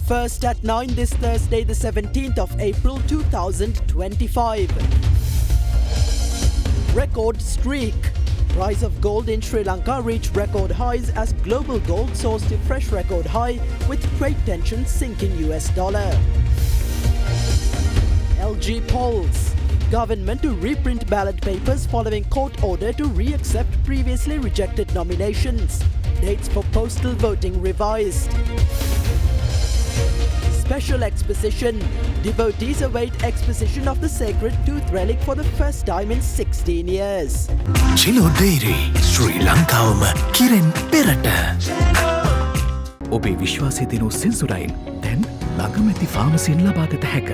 First at 9 this Thursday, the 17th of April 2025. Record streak. Price of gold in Sri Lanka reached record highs as global gold soars to fresh record high with trade tensions sinking US dollar. LG polls. Government to reprint ballot papers following court order to re-accept previously rejected nominations. Dates for postal voting revised. Special exposition. Devotees await exposition of the sacred tooth relic for the first time in 16 years. Chilo Dairy, Sri Lankawama Kiren Perata. ඔබේ විශ්වාසය දෙනු සෙන්සුරයින් දැන් ළඟමැති ෆාමසියෙන් ලබාගත හැක.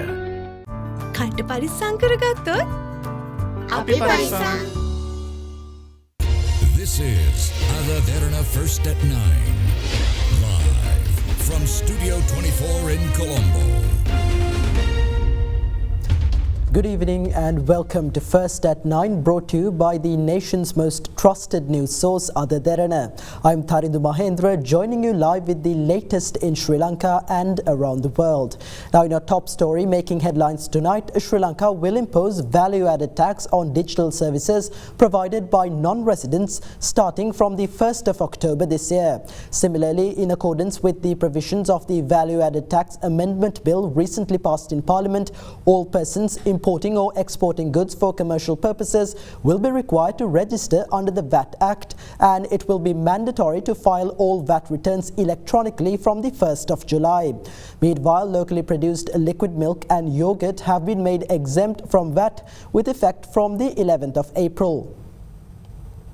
කන්ට පරිස්සම් කරගත්තොත් අපි පරිස්සම්. This is Derana First at 9. Live from Studio 24 in Colombo. Good evening and welcome to First at 9, brought to you by the nation's most trusted news source, Derana. I'm Tharindu Mahendra, joining you live with the latest in Sri Lanka and around the world. Now, in our top story making headlines tonight, Sri Lanka will impose value-added tax on digital services provided by non-residents starting from the 1st of October this year. Similarly, in accordance with the provisions of the Value-Added Tax Amendment Bill recently passed in Parliament, all persons importing or exporting goods for commercial purposes will be required to register under the VAT Act, and it will be mandatory to file all VAT returns electronically from the 1st of July. Meanwhile, locally produced liquid milk and yogurt have been made exempt from VAT with effect from the 11th of April.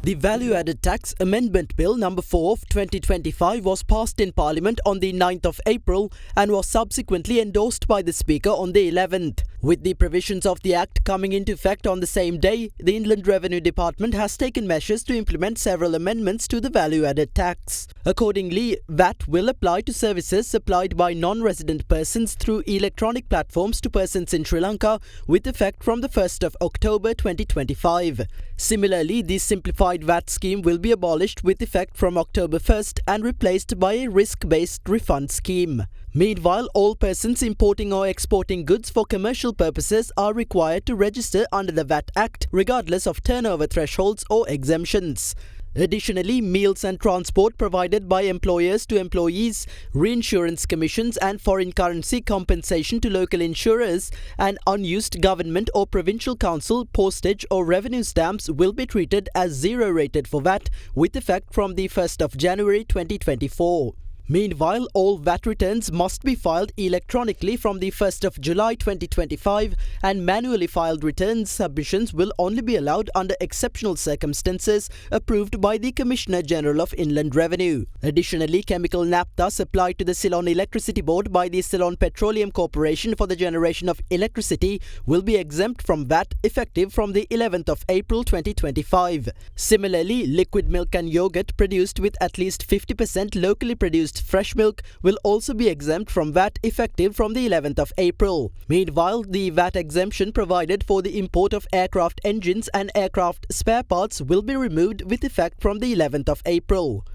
The Value-Added Tax Amendment Bill number 4 of 2025 was passed in Parliament on the 9th of April and was subsequently endorsed by the Speaker on the 11th. With the provisions of the Act coming into effect on the same day, the Inland Revenue Department has taken measures to implement several amendments to the value-added tax. Accordingly, VAT will apply to services supplied by non-resident persons through electronic platforms to persons in Sri Lanka with effect from the 1st of October 2025. Similarly, the simplified VAT scheme will be abolished with effect from October 1st and replaced by a risk-based refund scheme. Meanwhile, all persons importing or exporting goods for commercial purposes are required to register under the VAT Act regardless of turnover thresholds or exemptions. Additionally, meals and transport provided by employers to employees, reinsurance commissions and foreign currency compensation to local insurers, and unused government or provincial council postage or revenue stamps will be treated as zero-rated for VAT with effect from the 1st of January 2024. Meanwhile, all VAT returns must be filed electronically from the 1st of July 2025, and manually filed returns submissions will only be allowed under exceptional circumstances approved by the Commissioner General of Inland Revenue. Additionally, chemical naphtha supplied to the Ceylon Electricity Board by the Ceylon Petroleum Corporation for the generation of electricity will be exempt from VAT effective from the 11th of April 2025. Similarly, liquid milk and yogurt produced with at least 50% locally produced fresh milk will also be exempt from VAT effective from the 11th of April. Meanwhile, the VAT exemption provided for the import of aircraft engines and aircraft spare parts will be removed with effect from the 11th of April.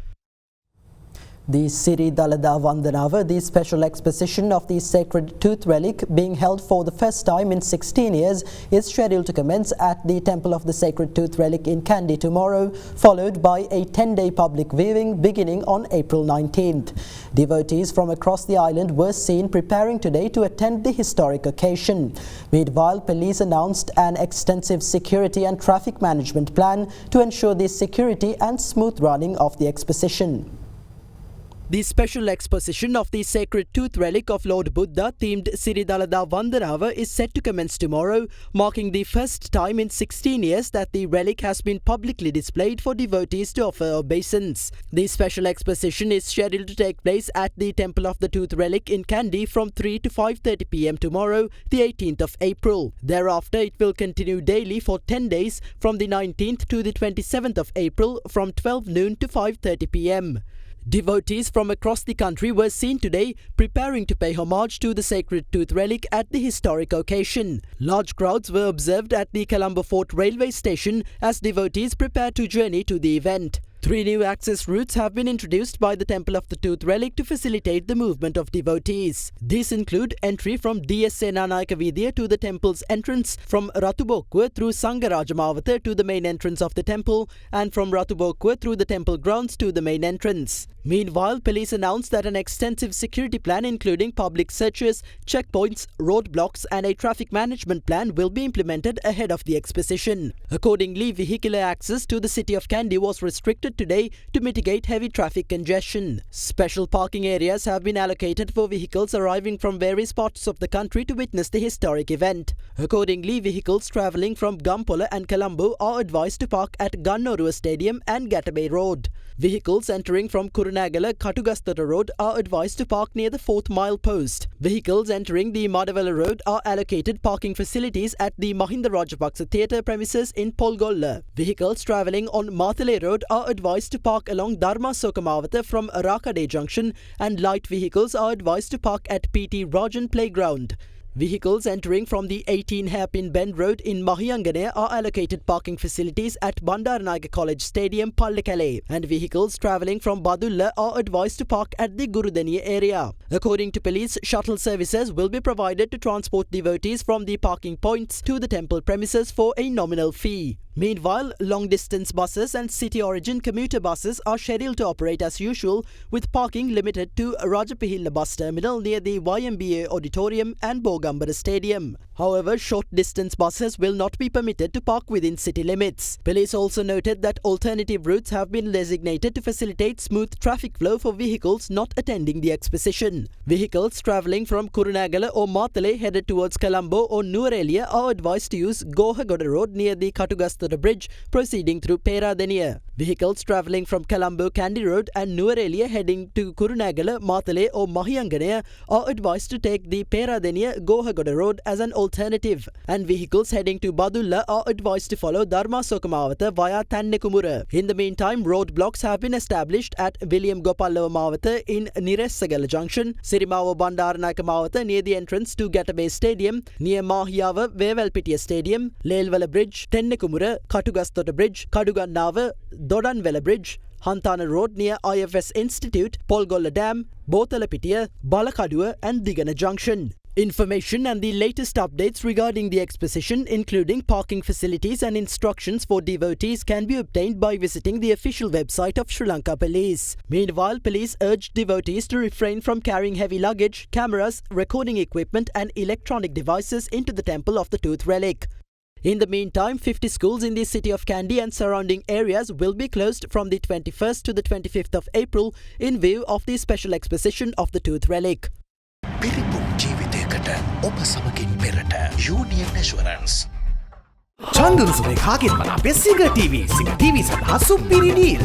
The Siri Dalada Vandanava, the special exposition of the sacred tooth relic being held for the first time in 16 years, is scheduled to commence at the Temple of the Sacred Tooth Relic in Kandy tomorrow, followed by a 10-day public viewing beginning on April 19th. Devotees from across the island were seen preparing today to attend the historic occasion. Meanwhile, police announced an extensive security and traffic management plan to ensure the security and smooth running of the exposition. The special exposition of the sacred tooth relic of Lord Buddha themed Siridalada Vandanava is set to commence tomorrow, marking the first time in 16 years that the relic has been publicly displayed for devotees to offer obeisance. The special exposition is scheduled to take place at the Temple of the Tooth Relic in Kandy from 3 to 5:30 p.m. tomorrow, the 18th of April. Thereafter, it will continue daily for 10 days from the 19th to the 27th of April from 12 noon to 5:30 p.m. Devotees from across the country were seen today preparing to pay homage to the sacred tooth relic at the historic occasion. Large crowds were observed at the Colombo Fort railway station as devotees prepared to journey to the event. 3 new access routes have been introduced by the Temple of the Tooth Relic to facilitate the movement of devotees. These include entry from DS Senanayaka Vidya to the temple's entrance, from Ratubokwa through Sangarajamawata to the main entrance of the temple, and from Ratubokwa through the temple grounds to the main entrance. Meanwhile, police announced that an extensive security plan including public searches, checkpoints, roadblocks and a traffic management plan will be implemented ahead of the exposition. Accordingly, vehicular access to the city of Kandy was restricted today to mitigate heavy traffic congestion. Special parking areas have been allocated for vehicles arriving from various parts of the country to witness the historic event. Accordingly, vehicles travelling from Gampola and Colombo are advised to park at Gannorua Stadium and Gattabay Road. Vehicles entering from Kurunagala Katugastara Road are advised to park near the 4th mile post. Vehicles entering the Madavela Road are allocated parking facilities at the Mahinda Rajapaksa Theatre premises in Polgolla. Vehicles travelling on Mathale Road are advised to park along Dharma Sokamawata from Arakade Junction, and light vehicles are advised to park at PT Rajan Playground. Vehicles entering from the 18 Hairpin Bend Road in Mahiyangane are allocated parking facilities at Bandaranaike College Stadium, Pallekele, and vehicles travelling from Badulla are advised to park at the Gurudaniya area. According to police, shuttle services will be provided to transport devotees from the parking points to the temple premises for a nominal fee. Meanwhile, long-distance buses and city-origin commuter buses are scheduled to operate as usual, with parking limited to Rajapahilla bus terminal near the YMBA Auditorium and Bogambara Stadium. However, short-distance buses will not be permitted to park within city limits. Police also noted that alternative routes have been designated to facilitate smooth traffic flow for vehicles not attending the exposition. Vehicles travelling from Kurunagala or Mathale headed towards Colombo or Nuwara are advised to use Gohagoda Road near the Katugastara Bridge, proceeding through Peradeniya. Vehicles travelling from Colombo Kandy Road and Nuwara heading to Kurunagala, Mathale or Mahiyangane are advised to take the Peradeniya Gohagoda Road as an alternative, and vehicles heading to Badulla are advised to follow Dharma Sokamawata via Tannekumura. In the meantime, roadblocks have been established at William Gopallava Mawata in Niressagala Junction, Sirimawa Bandaranayaka Mawata near the entrance to Gattabay Stadium, near Mahiyava Wevelpitiya Stadium, Lelwala Bridge, Tennekumura, Katugastota Bridge, Kadugannava, Dodanwela Bridge, Hantana Road near IFS Institute, Polgolla Dam, Bothalapitiya, Balakaduwa and Digana Junction. Information and the latest updates regarding the exposition, including parking facilities and instructions for devotees, can be obtained by visiting the official website of Sri Lanka Police. Meanwhile, police urged devotees to refrain from carrying heavy luggage, cameras, recording equipment and electronic devices into the Temple of the Tooth Relic. In the meantime, 50 schools in the city of Kandy and surrounding areas will be closed from the 21st to the 25th of April in view of the special exposition of the Tooth Relic. ඔබ සමගින් පෙරට Union Assurance චන්දරුසුමේ කාගෙන් මන අපේ සිංහ TV සඳහා සුපිරි deal.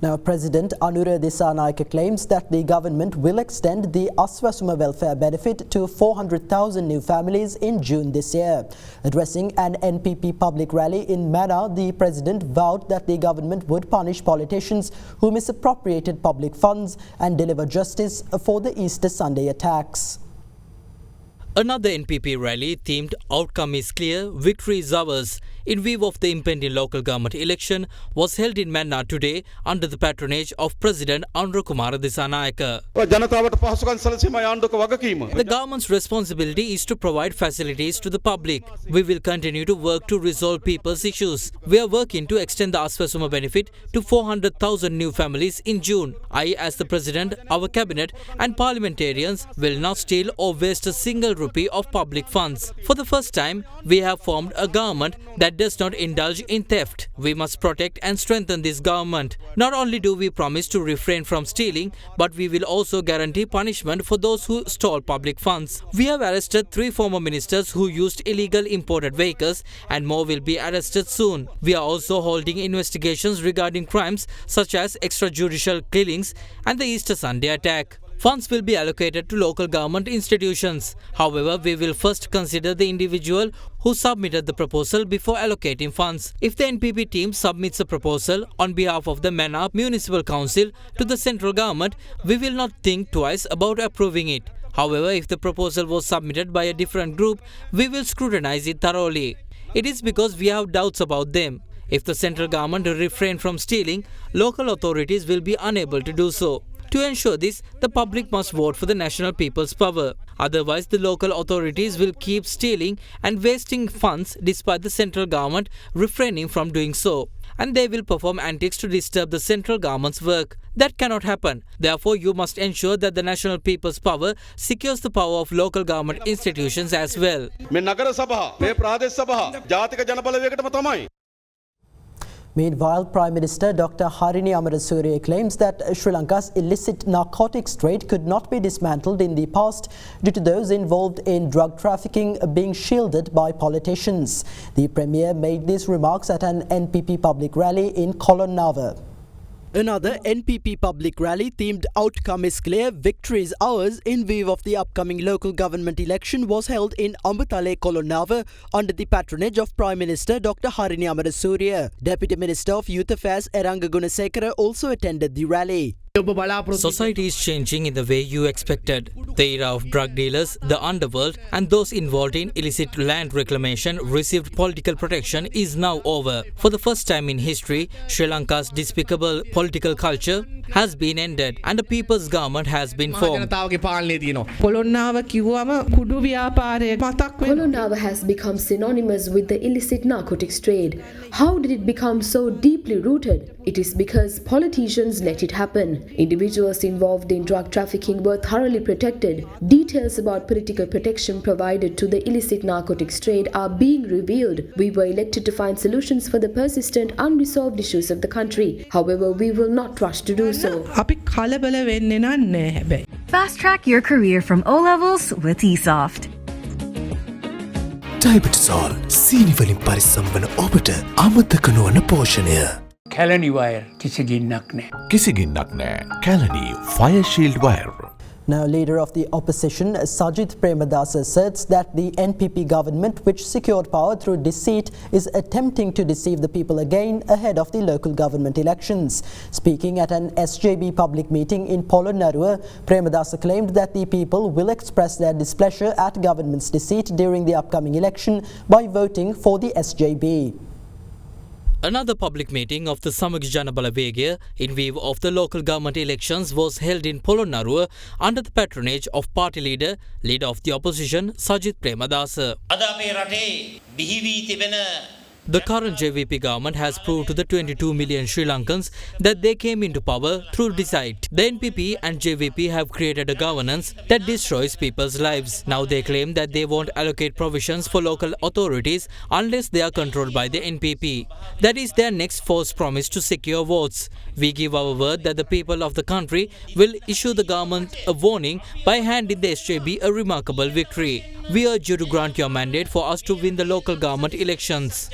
Now, President Anura Disanayake claims that the government will extend the Aswasuma welfare benefit to 400,000 new families in June this year. Addressing an NPP public rally in Mana, the president vowed that the government would punish politicians who misappropriated public funds and deliver justice for the Easter Sunday attacks. Another NPP rally themed "Outcome is Clear, Victory is Ours" in view of the impending local government election was held in Manna today under the patronage of President Andru Kumara Disanayaka. The government's responsibility is to provide facilities to the public. We will continue to work to resolve people's issues. We are working to extend the Aswasuma benefit to 400,000 new families in June. I, as the President, our Cabinet and parliamentarians will not steal or waste a single rupee of public funds. For the first time, we have formed a government that does not indulge in theft. We must protect and strengthen this government. Not only do we promise to refrain from stealing, but we will also guarantee punishment for those who stole public funds. We have arrested 3 former ministers who used illegal imported vehicles, and more will be arrested soon. We are also holding investigations regarding crimes such as extrajudicial killings and the Easter Sunday attack. Funds will be allocated to local government institutions. However, we will first consider the individual who submitted the proposal before allocating funds. If the NPP team submits a proposal on behalf of the Manna Municipal Council to the central government, we will not think twice about approving it. However, if the proposal was submitted by a different group, we will scrutinize it thoroughly. It is because we have doubts about them. If the central government refrain from stealing, local authorities will be unable to do so. To ensure this, the public must vote for the National People's Power. Otherwise, the local authorities will keep stealing and wasting funds despite the central government refraining from doing so. And they will perform antics to disturb the central government's work. That cannot happen. Therefore, you must ensure that the National People's Power secures the power of local government institutions as well. Meanwhile, Prime Minister Dr. Harini Amarasuriya claims that Sri Lanka's illicit narcotics trade could not be dismantled in the past due to those involved in drug trafficking being shielded by politicians. The Premier made these remarks at an NPP public rally in Kolonnava. Another NPP public rally themed Outcome is Clear, Victory is Ours in view of the upcoming local government election was held in Ambatale, Kolonnava under the patronage of Prime Minister Dr. Harini Amarasuriya. Deputy Minister of Youth Affairs Eranga Gunasekara also attended the rally. Society is changing in the way you expected. The era of drug dealers, the underworld and those involved in illicit land reclamation received political protection is now over. For the first time in history, Sri Lanka's despicable political culture has been ended and a people's government has been formed. Kolonnava has become synonymous with the illicit narcotics trade. How did it become so deeply rooted? It is because politicians let it happen. Individuals involved in drug trafficking were thoroughly protected. Details about political protection provided to the illicit narcotics trade are being revealed. We were elected to find solutions for the persistent unresolved issues of the country. However, we will not rush to do so. Fast track your career from O levels with eSoft. ඩයිබටසෝල් සීනිවලින් පරිස්සම් වන ඔබට අමතක නොවන පෝෂණය. Kelani wire කිසිගින්නක් නෑ. කිසිගින්නක් නෑ. Kelani fire shield wire. Now, leader of the opposition, Sajith Premadasa, asserts that the NPP government, which secured power through deceit, is attempting to deceive the people again ahead of the local government elections. Speaking at an SJB public meeting in Polonnaruwa, Premadasa claimed that the people will express their displeasure at government's deceit during the upcoming election by voting for the SJB. Another public meeting of the Samagya Janabala Vegaya in view of the local government elections was held in Polonnaruwa under the patronage of party leader of the opposition, Sajith Premadasa. The current JVP government has proved to the 22 million Sri Lankans that they came into power through deceit. The NPP and JVP have created a governance that destroys people's lives. Now they claim that they won't allocate provisions for local authorities unless they are controlled by the NPP. That is their next false promise to secure votes. We give our word that the people of the country will issue the government a warning by handing the SJB a remarkable victory. We urge you to grant your mandate for us to win the local government elections.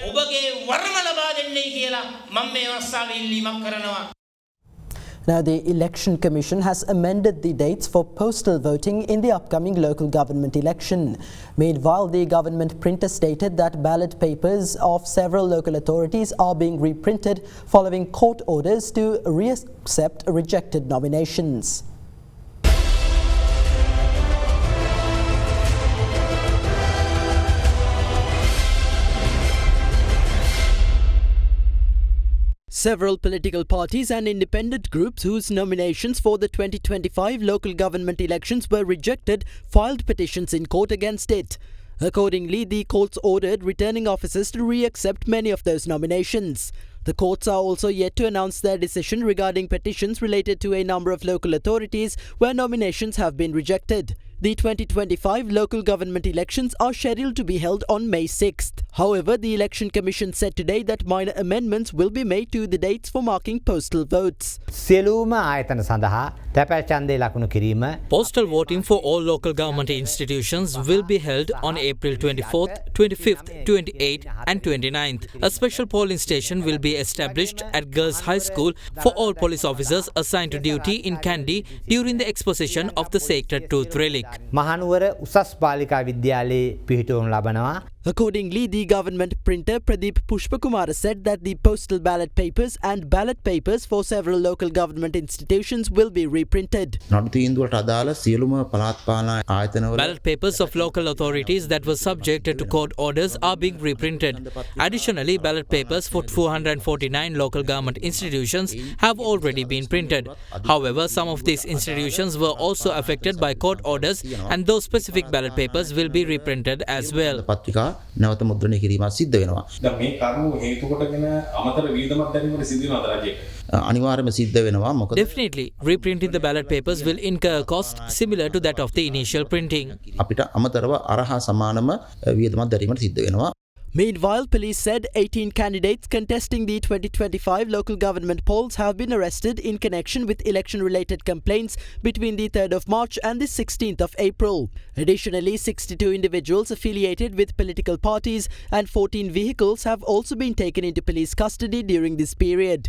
Now, the Election Commission has amended the dates for postal voting in the upcoming local government election. Meanwhile, the government printer stated that ballot papers of several local authorities are being reprinted following court orders to reaccept rejected nominations. Several political parties and independent groups whose nominations for the 2025 local government elections were rejected filed petitions in court against it. Accordingly, the courts ordered returning officers to re-accept many of those nominations. The courts are also yet to announce their decision regarding petitions related to a number of local authorities where nominations have been rejected. The 2025 local government elections are scheduled to be held on May 6th. However, the Election Commission said today that minor amendments will be made to the dates for marking postal votes. Postal voting for all local government institutions will be held on April 24th, 25th, 28th and 29th. A special polling station will be established at Girls High School for all police officers assigned to duty in Kandy during the exposition of the Sacred Tooth Relic. Mahanuwara උසස් බාලිකා විද්‍යාලයේ පිහිටවනු ලබනවා. Accordingly, the government printer Pradeep Pushpakumara said that the postal ballot papers and ballot papers for several local government institutions will be reprinted. Ballot papers of local authorities that were subject to court orders are being reprinted. Additionally, ballot papers for 449 local government institutions have already been printed. However, some of these institutions were also affected by court orders, and those specific ballot papers will be reprinted as well. නැවත මුද්‍රණය කිරීමක් සිද්ධ වෙනවා. දැන් මේ කරුණු හේතු කොටගෙන අමතර වියදමක් දැරීමට සිද්ධ වෙනවද රජයට? අනිවාර්යයෙන්ම සිද්ධ වෙනවා. මොකද Definitely, reprinting the ballot papers will incur a cost similar to that of the initial printing. අපිට අමතරව අරහා සමානම වියදමක් දැරීමට සිද්ධ වෙනවා. Meanwhile, police said 18 candidates contesting the 2025 local government polls have been arrested in connection with election-related complaints between the 3rd of March and the 16th of April. Additionally, 62 individuals affiliated with political parties and 14 vehicles have also been taken into police custody during this period.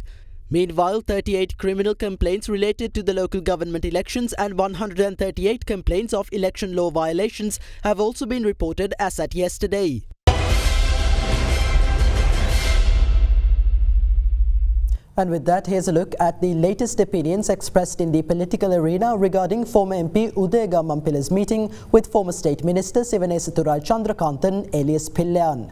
Meanwhile, 38 criminal complaints related to the local government elections and 138 complaints of election law violations have also been reported as at yesterday. And with that, here's a look at the latest opinions expressed in the political arena regarding former MP Uday Gamampila's meeting with former State Minister Sivanesa Thurai Chandrakanthan alias Pillayan.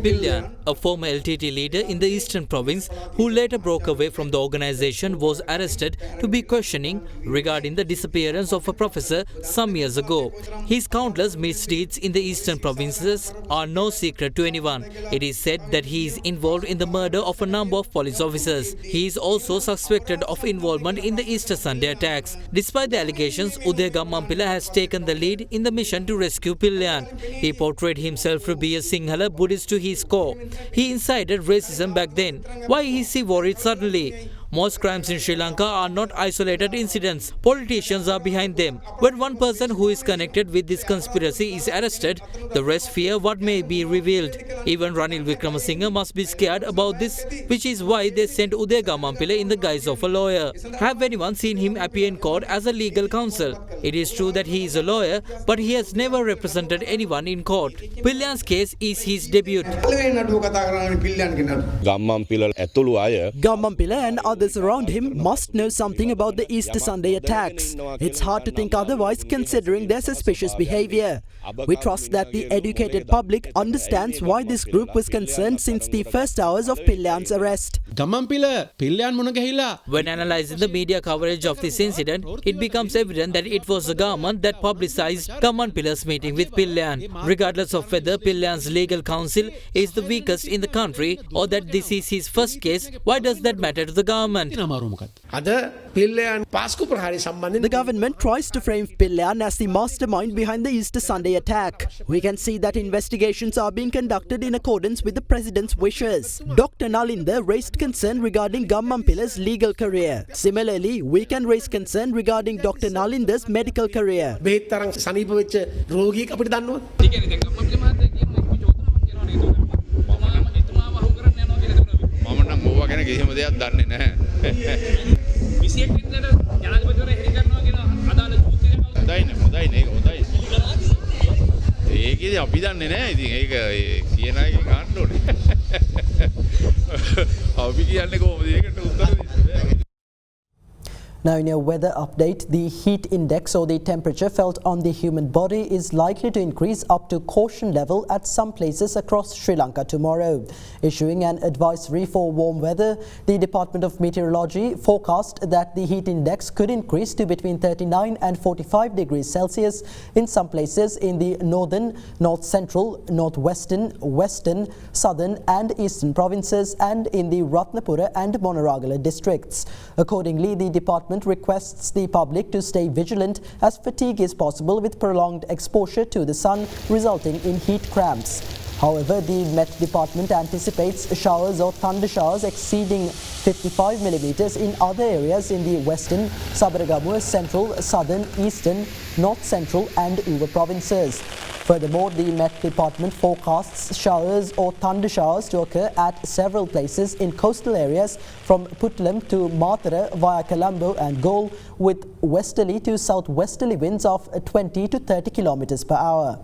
Pillayan, a former LTT leader in the Eastern Province who later broke away from the organisation, was arrested to be questioning regarding the disappearance of a professor some years ago. His countless misdeeds in the Eastern Provinces are no secret to anyone. It is said that he is involved in the murder of a number of police officers. He is also suspected of involvement in the Easter Sunday attacks. Despite the allegations, Uday Gammampila has taken the lead in the mission to rescue Pillayan. He portrayed himself to be a Sinhala Buddhist to his core. He incited racism back then. Why is he worried suddenly? Most crimes in Sri Lanka are not isolated incidents. Politicians are behind them. When one person who is connected with this conspiracy is arrested, the rest fear what may be revealed. Even Ranil Wickremesinghe must be scared about this, which is why they sent Uday Gammampila in the guise of a lawyer. Have anyone seen him appear in court as a legal counsel? It is true that he is a lawyer, but he has never represented anyone in court. Pillayan's case is his debut. Gammampila and others around him must know something about the Easter Sunday attacks. It's hard to think otherwise considering their suspicious behavior. We trust that the educated public understands why this group was concerned since the first hours of Pillayan's arrest. When analysing the media coverage of this incident, it becomes evident that it was the government that publicised Gamampila's meeting with Pillayan. Regardless of whether Pillayan's legal counsel is the weakest in the country or that this is his first case, why does that matter to the government? The government tries to frame Pillayan as the mastermind behind the Easter Sunday attack. We can see that investigations are being conducted in accordance with the President's wishes. Dr. Nalinda raised concern regarding Gammampila's legal career. Similarly, we can raise concern regarding Dr. Nalinda's medical career. Now in your weather update, the heat index or the temperature felt on the human body is likely to increase up to caution level at some places across Sri Lanka tomorrow. Issuing an advisory for warm weather, the Department of Meteorology forecast that the heat index could increase to between 39 and 45 degrees Celsius in some places in the northern, north central, northwestern, western, southern and eastern provinces and in the Ratnapura and Monaragala districts. Accordingly, the department requests the public to stay vigilant as fatigue is possible with prolonged exposure to the sun resulting in heat cramps. However, the Met Department anticipates showers or thunder showers exceeding 55 millimeters in other areas in the western, Sabaragamuwa, central, southern, eastern, north central and Uva provinces. Furthermore, the Met Department forecasts showers or thunder showers to occur at several places in coastal areas from Puttalam to Matara via Colombo and Galle, with westerly to southwesterly winds of 20 to 30 kilometers per hour.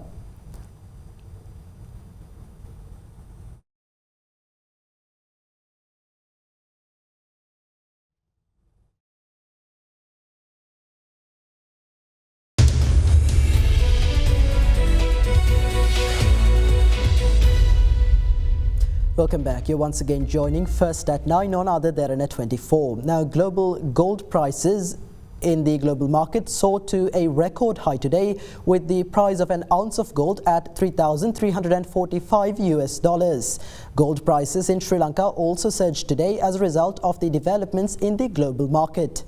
Welcome back. You're once again joining First at 9 on Other Derana 24. Now, global gold prices in the global market soared to a record high today, with the price of an ounce of gold at $3,345. Gold prices in Sri Lanka also surged today as a result of the developments in the global market.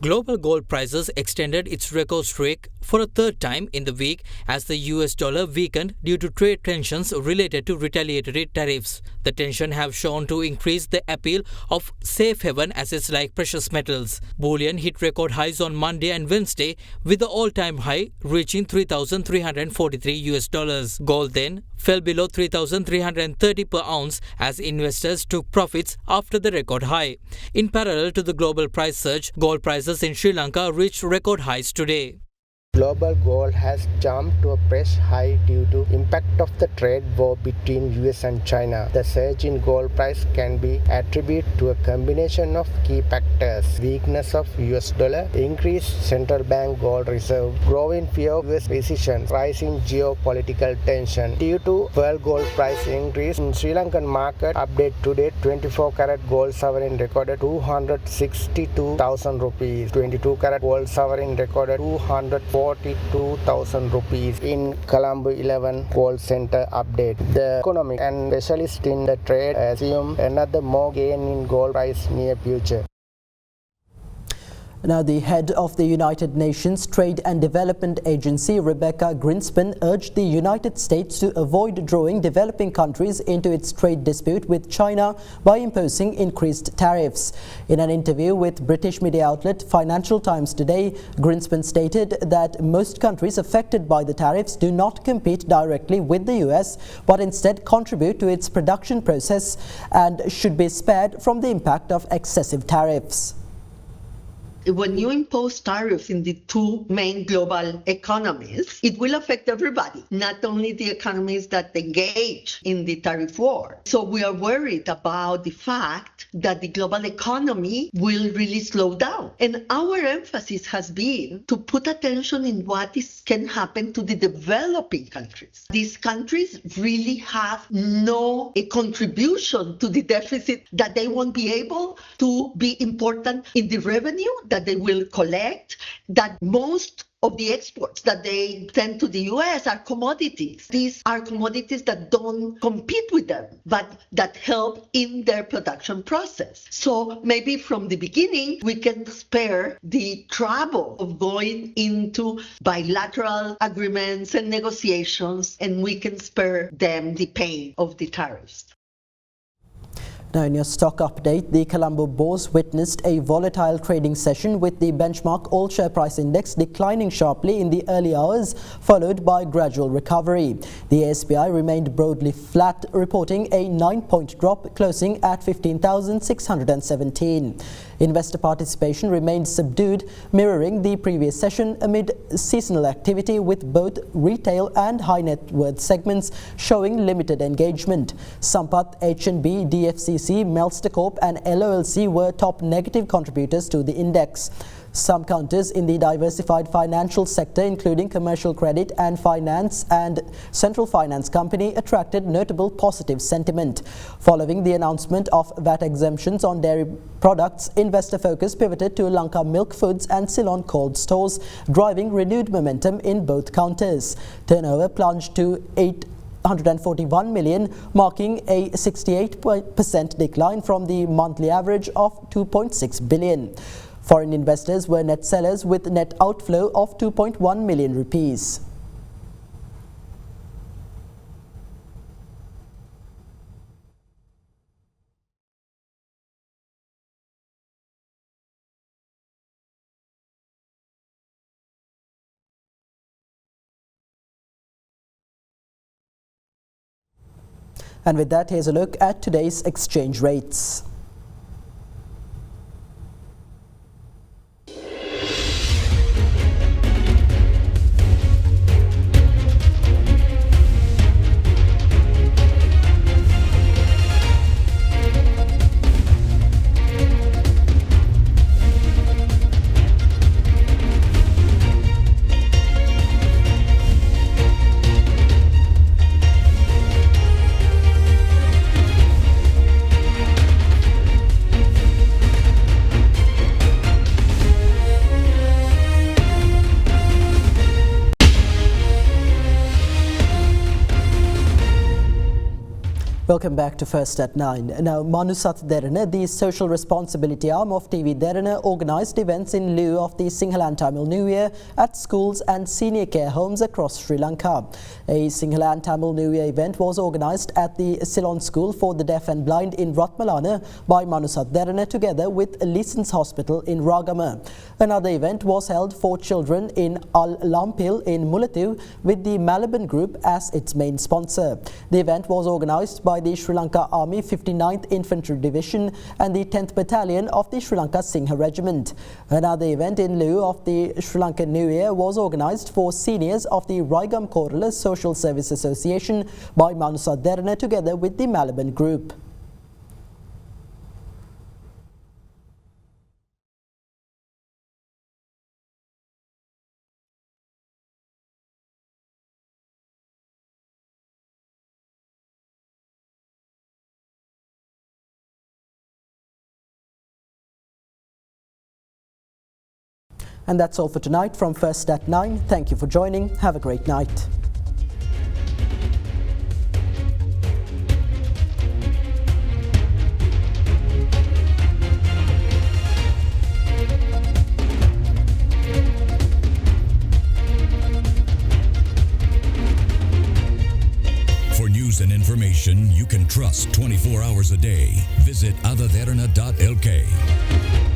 Global gold prices extended its record streak for a third time in the week as the US dollar weakened due to trade tensions related to retaliatory tariffs. The tension have shown to increase the appeal of safe haven assets like precious metals. Bullion hit record highs on Monday and Wednesday, with the all-time high reaching $3,343. Gold then fell below 3,330 per ounce as investors took profits after the record high. In parallel to the global price surge, gold prices in Sri Lanka reached record highs today. Global gold has jumped to a fresh high due to impact of the trade war between US and China. The surge in gold price can be attributed to a combination of key factors: weakness of US dollar, increased central bank gold reserve, growing fear of US recession, rising geopolitical tension. Due to world gold price increase in Sri Lankan market, update today 24 karat gold sovereign recorded 262,000 rupees, 22 karat gold sovereign recorded 242,000 rupees in Colombo 11 Gold Center update. The economic and specialist in the trade assume another more gain in gold price near future. Now, the head of the United Nations Trade and Development Agency, Rebecca Grinspan, urged the United States to avoid drawing developing countries into its trade dispute with China by imposing increased tariffs. In an interview with British media outlet Financial Times today, Grinspan stated that most countries affected by the tariffs do not compete directly with the US, but instead contribute to its production process and should be spared from the impact of excessive tariffs. When you impose tariffs in the two main global economies, it will affect everybody, not only the economies that engage in the tariff war. So we are worried about the fact that the global economy will really slow down. And our emphasis has been to put attention in what can happen to the developing countries. These countries really have no contribution to the deficit, that they won't be able to be important in the revenue that they will collect, that most of the exports that they send to the US are commodities. These are commodities that don't compete with them, but that help in their production process. So maybe from the beginning, we can spare the trouble of going into bilateral agreements and negotiations, and we can spare them the pain of the tariffs. Now, in your stock update, the Colombo Bourse witnessed a volatile trading session with the benchmark all share price index declining sharply in the early hours, followed by gradual recovery. The ASPI remained broadly flat, reporting a 9-point drop, closing at 15,617. Investor participation remained subdued, mirroring the previous session amid seasonal activity, with both retail and high net worth segments showing limited engagement. Sampath, H&B, DFCC, Melster Corp and LOLC were top negative contributors to the index. Some counters in the diversified financial sector, including commercial credit and finance and central finance company, attracted notable positive sentiment. Following the announcement of VAT exemptions on dairy products, investor focus pivoted to Lanka Milk Foods and Ceylon Cold Stores, driving renewed momentum in both counters. Turnover plunged to 841 million, marking a 68% decline from the monthly average of 2.6 billion. Foreign investors were net sellers with net outflow of 2.1 million rupees. And with that, here's a look at today's exchange rates. Welcome back to First at 9. Now, Manusat Derana, the social responsibility arm of TV Derana, organised events in lieu of the Sinhala and Tamil New Year at schools and senior care homes across Sri Lanka. A Sinhala and Tamil New Year event was organised at the Ceylon School for the Deaf and Blind in Ratmalana by Manusat Derana together with Leeson's Hospital in Ragama. Another event was held for children in Al Lampil in Mulathu with the Malaban Group as its main sponsor. The event was organised by the Sri Lanka Army 59th Infantry Division and the 10th Battalion of the Sri Lanka Singha Regiment. Another event in lieu of the Sri Lankan New Year was organised for seniors of the Raigam Korala Social Service Association by Manusat Derana together with the Malaban Group. And that's all for tonight from First at 9. Thank you for joining. Have a great night. For news and information you can trust 24 hours a day, visit adaderana.lk.